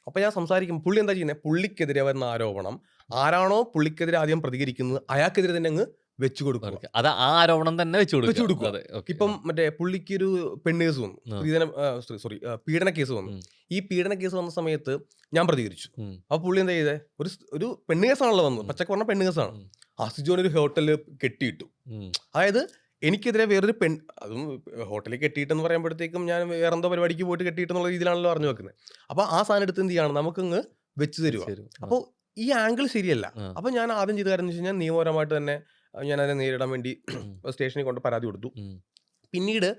അപ്പോൾ ഞാൻ സംസാരിക്കും. പുള്ളി എന്താ ചെയ്യുന്നത്, പുള്ളിക്കെതിരെ വരുന്ന ആരോപണം ആരാണോ പുള്ളിക്കെതിരെ ആദ്യം പ്രതികരിക്കുന്നത് അയാൾക്കെതിരെ തന്നെ അങ്ങ് വെച്ചു കൊടുക്കുക. അത് ആ ആരോപണം തന്നെ വെച്ചു കൊടുക്കുക. ഇപ്പം മറ്റേ പുള്ളിക്ക് ഒരു പെണ്ണ് കേസ് വന്നു, പീഡന കേസ് വന്നു. ഈ പീഡന കേസ് വന്ന സമയത്ത് ഞാൻ പ്രതികരിച്ചു. അപ്പൊ പുള്ളി എന്താ ചെയ്തേ, ഒരു പെണ്ണ് കേസാണല്ലോ വന്നത്, പച്ചക്ക് പറഞ്ഞ പെണ്ണ് കേസാണ്. സിജോനൊരു ഹോട്ടലിൽ കെട്ടിയിട്ടു. അതായത് എനിക്കെതിരെ വേറൊരു അതും ഹോട്ടലിൽ കെട്ടിയിട്ടെന്ന് പറയുമ്പോഴത്തേക്കും ഞാൻ വേറെന്തോ പരിപാടിക്ക് പോയിട്ട് കെട്ടിയിട്ടെന്നുള്ള രീതിയിലാണല്ലോ പറഞ്ഞു വെക്കുന്നത്. അപ്പൊ ആ സാധനം എടുത്ത് എന്ത് ചെയ്യാണ്, നമുക്കങ്ങ് വെച്ച് തരുക. അപ്പോൾ ഈ ആംഗിൾ ശരിയല്ല. അപ്പൊ ഞാൻ ആദ്യം ചെയ്ത കാര്യം എന്ന് വെച്ച് കഴിഞ്ഞാൽ നിയമപരമായിട്ട് തന്നെ ഞാൻ അതിനെ നേരിടാൻ വേണ്ടി സ്റ്റേഷനിൽ കൊണ്ട് പരാതി കൊടുത്തു. പിന്നീട്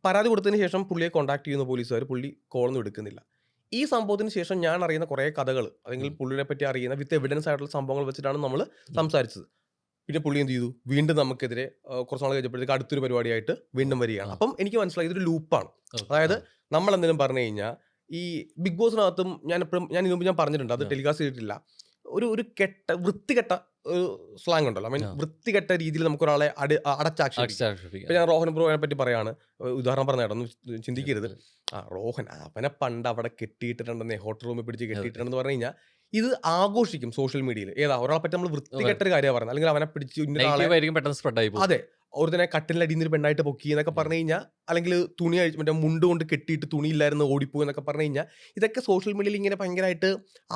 പരാതി കൊടുത്തതിന് ശേഷം പുള്ളിയെ കോൺടാക്ട് ചെയ്യുന്ന പോലീസുകാർ പുള്ളി കോളൊന്നും എടുക്കുന്നില്ല. ഈ സംഭവത്തിന് ശേഷം ഞാൻ അറിയുന്ന കുറേ കഥകൾ അല്ലെങ്കിൽ പുള്ളിനെ പറ്റി അറിയുന്ന വിത്ത് എവിഡൻസ് ആയിട്ടുള്ള സംഭവങ്ങൾ വെച്ചിട്ടാണ് നമ്മൾ സംസാരിച്ചത്. പിന്നെ പുള്ളി എന്ത് ചെയ്തു, വീണ്ടും നമുക്കെതിരെ കുറച്ച് നാൾ കഴിഞ്ഞപ്പോഴത്തേക്ക് അടുത്തൊരു പരിപാടിയായിട്ട് വീണ്ടും വരികയാണ്. അപ്പം എനിക്ക് മനസ്സിലായി ഇതൊരു ലൂപ്പാണ്. അതായത് നമ്മൾ എന്തെങ്കിലും പറഞ്ഞു കഴിഞ്ഞാൽ ഈ ബിഗ് ബോസിനകത്തും ഞാൻ ഇതിനു മുമ്പ് ഞാൻ പറഞ്ഞിട്ടുണ്ട്, അത് ടെലികാസ്റ്റ് ചെയ്തിട്ടില്ല, ഒരു വൃത്തികെട്ട ഒരു സ്ലാങ് ഉണ്ടല്ലോ, ഐ മീൻ വൃത്തികെട്ട രീതിയിൽ നമുക്ക് ഒരാളെ അടച്ചാക്ഷേപിക്കും. ഇപ്പൊ ഞാൻ റോഹൻ ബ്രോയെ പറ്റി പറയാണ്, ഉദാഹരണം പറഞ്ഞായിരുന്നു, ചിന്തിക്കരുത് റോഹൻ അവനെ പണ്ട് അവിടെ കെട്ടിയിട്ടിട്ടുണ്ടെന്നേ, ഹോട്ടൽ റൂമിൽ പിടിച്ച് കെട്ടിയിട്ടുണ്ടെന്ന് പറഞ്ഞു കഴിഞ്ഞാൽ ഇത് ആഘോഷിക്കും സോഷ്യൽ മീഡിയയിൽ. ഏതാ ഒരാളെ പറ്റി നമ്മൾ വൃത്തികെട്ട ഒരു കാര്യമാണ് പറയുന്നത്, അല്ലെങ്കിൽ അവനെ പിടിച്ച് അതെ ഒരുത്തനെ കട്ടിലടിയിൽ നിന്ന് പെണ്ണായിട്ട് പൊക്കി എന്നൊക്കെ പറഞ്ഞു കഴിഞ്ഞാൽ, അല്ലെങ്കിൽ തുണി മറ്റേ മുണ്ട് കൊണ്ട് കെട്ടിയിട്ട് തുണിയില്ലായിരുന്നു ഓടിപ്പോയി എന്നൊക്കെ പറഞ്ഞു കഴിഞ്ഞാൽ, ഇതൊക്കെ സോഷ്യൽ മീഡിയയിൽ ഇങ്ങനെ ഭയങ്കരമായിട്ട്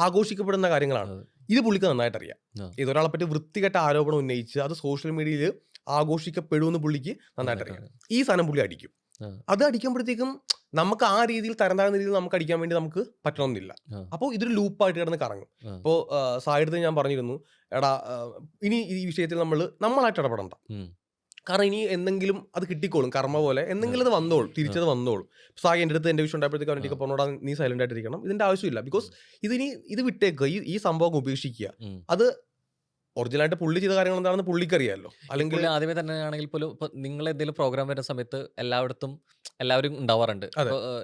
ആഘോഷിക്കപ്പെടുന്ന കാര്യങ്ങളാണ്. ഇത് പുള്ളിക്ക് നന്നായിട്ട് അറിയാം. ഇതൊരാളെ പറ്റി വൃത്തികെട്ട ആരോപണം ഉന്നയിച്ച് അത് സോഷ്യൽ മീഡിയയിൽ ആഘോഷിക്കപ്പെടുമെന്ന് പുള്ളിക്ക് നന്നായിട്ട് അറിയാം. ഈ സാധനം പുള്ളി അടിക്കും. അത് അടിക്കുമ്പോഴത്തേക്കും നമുക്ക് ആ രീതിയിൽ തരംതാഴ്ന്ന രീതിയിൽ നമുക്ക് അടിക്കാൻ വേണ്ടി നമുക്ക് പറ്റണമെന്നില്ല. അപ്പോൾ ഇതൊരു ലൂപ്പായിട്ട് കിടന്ന് കറങ്ങും. അപ്പോൾ സായിടുത്ത് ഞാൻ പറഞ്ഞിരുന്നു, എടാ ഇനി ഈ വിഷയത്തിൽ നമ്മളായിട്ട് ഇടപെടണ്ട, കാരണം ഇനി എന്തെങ്കിലും അത് കിട്ടിക്കോളും, കർമ്മ പോലെ എന്തെങ്കിലും അത് വന്നോളും, തിരിച്ചത് വന്നോളും. സായി എൻ്റെ അടുത്ത് എൻ്റെ വിഷയം ഉണ്ടായപ്പോഴത്തേക്ക് അവൻ്റെ പറഞ്ഞോടാ നീ സൈലന്റ് ആയിട്ടിരിക്കണം, ഇതിന്റെ ആവശ്യമില്ല. ബിക്കോസ് ഇത് വിട്ടേക്കുക, ഈ സംഭവം ഉപേക്ഷിക്കുക. അത് ഒറിജിനലായിട്ട് പുള്ളി ചെയ്ത കാര്യങ്ങൾ എന്താണെന്ന് പുള്ളിക്കറിയാമല്ലോ. അല്ലെങ്കിൽ ആദ്യമേ തന്നെ ആണെങ്കിൽ പോലും ഇപ്പൊ നിങ്ങൾ എന്തെങ്കിലും പ്രോഗ്രാം വരുന്ന സമയത്ത് എല്ലാവരും ഉണ്ടാവാറുണ്ട്.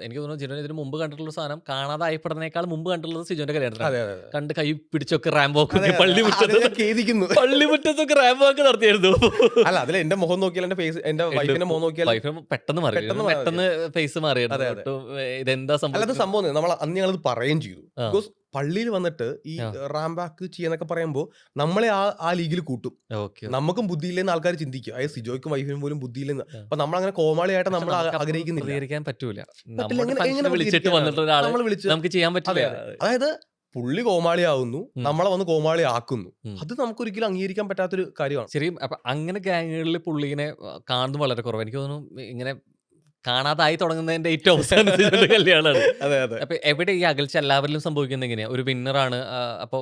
എനിക്ക് തോന്നുന്നു ജിനോന് ഇതിന് മുമ്പ് കണ്ടിട്ടുള്ള സാധനം കാണാതായപ്പെടുന്നേക്കാൾ മുമ്പ് കണ്ടിട്ടുള്ളത് സിജോന്റെ കല്യാണത്തിലാണ്. കണ്ട് കൈ പിടിച്ചൊക്കെ റാംബോക്ക് പള്ളിമുറ്റത്തൊക്കെ റാംബോക്ക് നടത്തിയായിരുന്നു. അല്ല, അതിൽ എന്റെ മുഖം നോക്കിയാൽ എന്റെ ഫേസ്, എന്റെ വൈഫിന്റെ മുഖം നോക്കിയാൽ പെട്ടെന്ന് ഫേസ് മാറിയായിരുന്നു. ഇതെന്താ സംഭവം നമ്മൾ അന്ന് ഞങ്ങളത് പറയുകയും ചെയ്തു. ബിക്കോസ് പള്ളിയിൽ വന്നിട്ട് ഈ റാംബാക്ക് ചെയ്യാന്നൊക്കെ പറയുമ്പോൾ നമ്മളെ ആ ലീഗിൽ കൂട്ടും. നമുക്കും ബുദ്ധിയില്ലെന്ന് ആൾക്കാർ ചിന്തിക്കും. അതായത് സിജോയ്ക്കും വൈഫിനും പോലും ബുദ്ധിയില്ലെന്ന്. അപ്പൊ നമ്മളങ്ങനെ കോമാളിയായിട്ട് നമ്മൾ ആഗ്രഹിക്കുന്നില്ല. പറ്റൂല. അതായത് പുള്ളി കോമാളിയാവുന്നു, നമ്മളെ വന്ന് കോമാളി ആക്കുന്നു. അത് നമുക്കൊരിക്കലും അംഗീകരിക്കാൻ പറ്റാത്തൊരു കാര്യമാണ്. ശരി. അപ്പൊ അങ്ങനെ ഗാങ്ങുകളിൽ പുള്ളിനെ കാണുന്നത് വളരെ കുറവ്. എനിക്ക് തോന്നുന്നു ഇങ്ങനെ കാണാതായി തുടങ്ങുന്നതിന്റെ ഏറ്റവും അവസാനത്തെ കല്യാണമാണ്. അപ്പൊ എവിടെ ഈ അകൽച്ച എല്ലാവരിലും സംഭവിക്കുന്നത് എങ്ങനെയാ? ഒരു വിന്നറാണ്, അപ്പൊ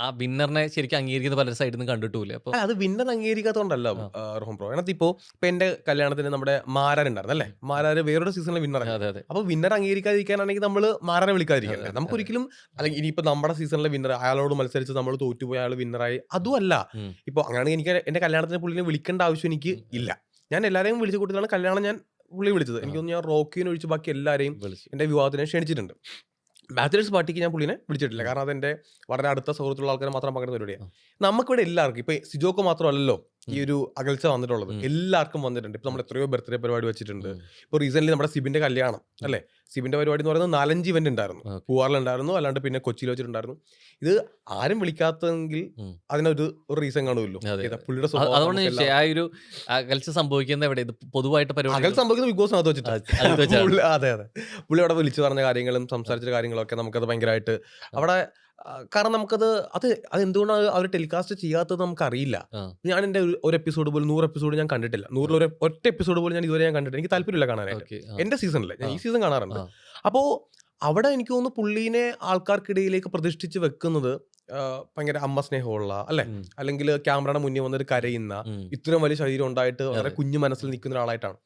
ആ വിന്നറിനെ ശരിക്കും അംഗീകരിക്കുന്ന പല സൈഡിൽ നിന്ന് കണ്ടിട്ടില്ല. അപ്പൊ അത് വിന്നർ അംഗീകരിക്കാത്തതുകൊണ്ടല്ല റോഹൻ ബ്രോ. അതിനകത്ത് ഇപ്പൊ എന്റെ കല്യാണത്തിന് നമ്മുടെ മാരാർ ഉണ്ടായിരുന്നു അല്ലേ, മാരാർ വേറൊരു സീസണിലെ വിന്നറാണ്. അപ്പൊ വിന്നർ അംഗീകരിക്കാതിരിക്കാനാണെങ്കിൽ നമ്മൾ മാരാരെ വിളിക്കാതിരിക്കണ്ടേ? നമുക്കൊരിക്കലും, അല്ലെങ്കിൽ ഇനിയിപ്പോ നമ്മുടെ സീസണിലെ വിന്നർ അയാളോട് മത്സരിച്ച് നമ്മൾ തോറ്റുപോയി അയാൾ വിന്നറായി, അതുമല്ല. ഇപ്പൊ അങ്ങനെയാണെങ്കിൽ എനിക്ക് എന്റെ കല്യാണത്തിന് പുള്ളിനെ വിളിക്കേണ്ട ആവശ്യം എനിക്ക് ഇല്ല. ഞാൻ എല്ലാവരെയും വിളിച്ചു കൂട്ടിയാണ് കല്യാണം ഞാൻ പുള്ളി വിളിച്ചത്. എനിക്കൊന്ന് ഞാൻ റോക്കിനെ ഒഴിച്ച് ബാക്കി എല്ലാവരെയും എന്റെ വിവാഹത്തിനെ ക്ഷണിച്ചിട്ടുണ്ട്. ബാച്ചിലേഴ്സ് പാർട്ടിക്ക് ഞാൻ പുള്ളിനെ വിളിച്ചിട്ടില്ല, കാരണം അതെന്റെ വളരെ അടുത്ത സുഹൃത്തുള്ള ആൾക്കാർ മാത്രം പങ്കെടുത്ത പരിപാടിയാണ്. നമുക്കിവിടെ എല്ലാവർക്കും, ഇപ്പൊ സിജോക്ക് മാത്രമല്ലല്ലോ ഈ ഒരു അകൽച്ച വന്നിട്ടുള്ളത്. എല്ലാവർക്കും വന്നിട്ടുണ്ട്. ഇപ്പൊ നമ്മൾ എത്രയോ ബർത്ത്ഡേ പരിപാടി വെച്ചിട്ടുണ്ട്. ഇപ്പൊ റീസെന്റ് നമ്മുടെ സിബിന്റെ കല്യാണം അല്ലെ, സിബിന്റെ പരിപാടി എന്ന് പറയുന്നത് 4-5 ഇവന്റ് ഉണ്ടായിരുന്നു. പൂവാറിലുണ്ടായിരുന്നു, അല്ലാണ്ട് പിന്നെ കൊച്ചിയിൽ വെച്ചിട്ടുണ്ടായിരുന്നു. ഇത് ആരും വിളിക്കാത്തെങ്കിൽ അതിനൊരു റീസൺ കാണുമല്ലോ. പുള്ളിയുടെ അതുകൊണ്ട് ആ ഒരു അകൽച്ച സംഭവിക്കുന്നത് എവിടെ? ഇത് പൊതുവായിട്ട് പരിപാടി അകൽച്ച സംഭവിക്കുന്നത് ബിഗ് ബോസിനകത്ത് വെച്ചിട്ട്. അതെ അതെ, പുള്ളി അവിടെ വിളിച്ചു പറഞ്ഞ കാര്യങ്ങളും സംസാരിച്ച കാര്യങ്ങളൊക്കെ നമുക്കത് ഭയങ്കരമായിട്ട് അവിടെ, കാരണം നമുക്കത് അത് എന്തുകൊണ്ടാണ് അവർ ടെലികാസ്റ്റ് ചെയ്യാത്തത് നമുക്കറിയില്ല. ഞാൻ എൻ്റെ ഒരു എപ്പിസോഡ് പോലും 100 എപ്പിസോഡ് ഞാൻ കണ്ടിട്ടില്ല. 100 ഒറ്റ എപ്പിസോഡ് പോലും ഞാൻ ഇതുവരെ ഞാൻ കണ്ടിട്ടില്ല. എനിക്ക് താല്പര്യമില്ല കാണാനായിട്ട്. എൻ്റെ സീസണിൽ ഞാൻ ഈ സീസൺ കാണാറുണ്ട്. അപ്പോൾ അവിടെ എനിക്ക് തോന്നുന്നു പുള്ളീനെ ആൾക്കാർക്കിടയിലേക്ക് പ്രതിഷ്ഠിച്ച് വെക്കുന്നത് ഭയങ്കര അമ്മ സ്നേഹമുള്ള അല്ലെ, അല്ലെങ്കിൽ ക്യാമറയുടെ മുന്നിൽ വന്നിട്ട് കരയുന്ന, ഇത്രയും വലിയ ശരീരം ഉണ്ടായിട്ട് വളരെ കുഞ്ഞു മനസ്സിൽ നിൽക്കുന്ന ഒരാളായിട്ടാണ്.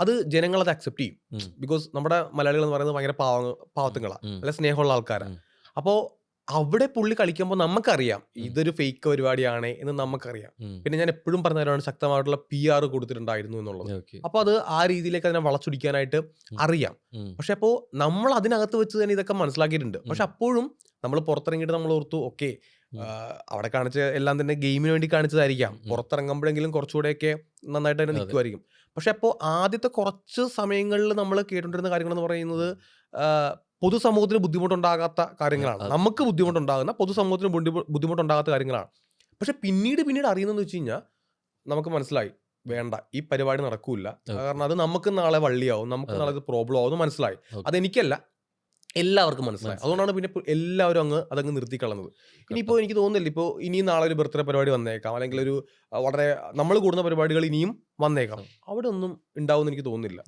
അത് ജനങ്ങൾ അത് അക്സെപ്റ്റ് ചെയ്യും. ബിക്കോസ് നമ്മുടെ മലയാളികൾ എന്ന് പറയുന്നത് ഭയങ്കര പാവത്തുങ്ങളാണ്, നല്ല സ്നേഹമുള്ള ആൾക്കാരാണ്. അപ്പോൾ അവിടെ പുള്ളി കളിക്കുമ്പോൾ നമുക്കറിയാം ഇതൊരു ഫേക്ക് പരിപാടിയാണ് എന്ന് നമുക്കറിയാം. പിന്നെ ഞാൻ എപ്പോഴും പറഞ്ഞവരാണ് ശക്തമായിട്ടുള്ള PR കൊടുത്തിട്ടുണ്ടായിരുന്നു എന്നുള്ളത്. അപ്പൊ അത് ആ രീതിയിലേക്ക് അതിനെ വളച്ചൊടിക്കാനായിട്ട് അറിയാം. പക്ഷെ അപ്പോ നമ്മൾ അതിനകത്ത് വെച്ച് തന്നെ ഇതൊക്കെ മനസ്സിലാക്കിയിട്ടുണ്ട്. പക്ഷെ അപ്പോഴും നമ്മൾ പുറത്തിറങ്ങിയിട്ട് നമ്മൾ ഓർത്തു ഓക്കെ, അവിടെ കാണിച്ച എല്ലാം തന്നെ ഗെയിമിന് വേണ്ടി കാണിച്ചതായിരിക്കാം. പുറത്തിറങ്ങുമ്പോഴെങ്കിലും കുറച്ചുകൂടെയൊക്കെ നന്നായിട്ട് തന്നെ നിൽക്കുമായിരിക്കും. പക്ഷെ അപ്പോൾ ആദ്യത്തെ കുറച്ച് സമയങ്ങളിൽ നമ്മൾ കേട്ടുകൊണ്ടിരുന്ന കാര്യങ്ങൾ എന്ന് പറയുന്നത് പൊതുസമൂഹത്തിന് ബുദ്ധിമുട്ടുണ്ടാകാത്ത കാര്യങ്ങളാണ്. നമുക്ക് ബുദ്ധിമുട്ടുണ്ടാകുന്ന, പൊതുസമൂഹത്തിന് ബുദ്ധിമുട്ടുണ്ടാകാത്ത കാര്യങ്ങളാണ്. പക്ഷെ പിന്നീട് അറിയുന്നതെന്ന് വെച്ച് കഴിഞ്ഞാൽ നമുക്ക് മനസ്സിലായി വേണ്ട, ഈ പരിപാടി നടക്കൂല. കാരണം അത് നമുക്ക് നാളെ വള്ളിയാവും, നമുക്ക് നാളെ ഇത് പ്രോബ്ലം ആവും എന്ന് മനസ്സിലായി. അതെനിക്കല്ല, എല്ലാവർക്കും മനസ്സിലായി. അതുകൊണ്ടാണ് പിന്നെ എല്ലാവരും അതങ്ങ് നിർത്തിക്കളഞ്ഞത്. ഇനിയിപ്പോൾ എനിക്ക് തോന്നുന്നില്ല ഇപ്പോൾ ഇനിയും നാളെ ഒരു ബർത്ത്ഡേ പരിപാടി വന്നേക്കാം, അല്ലെങ്കിൽ ഒരു വളരെ നമ്മൾ കൂടുന്ന പരിപാടികൾ ഇനിയും വന്നേക്കാം. അവിടെ ഒന്നും ഉണ്ടാവും എന്ന് എനിക്ക് തോന്നുന്നില്ല.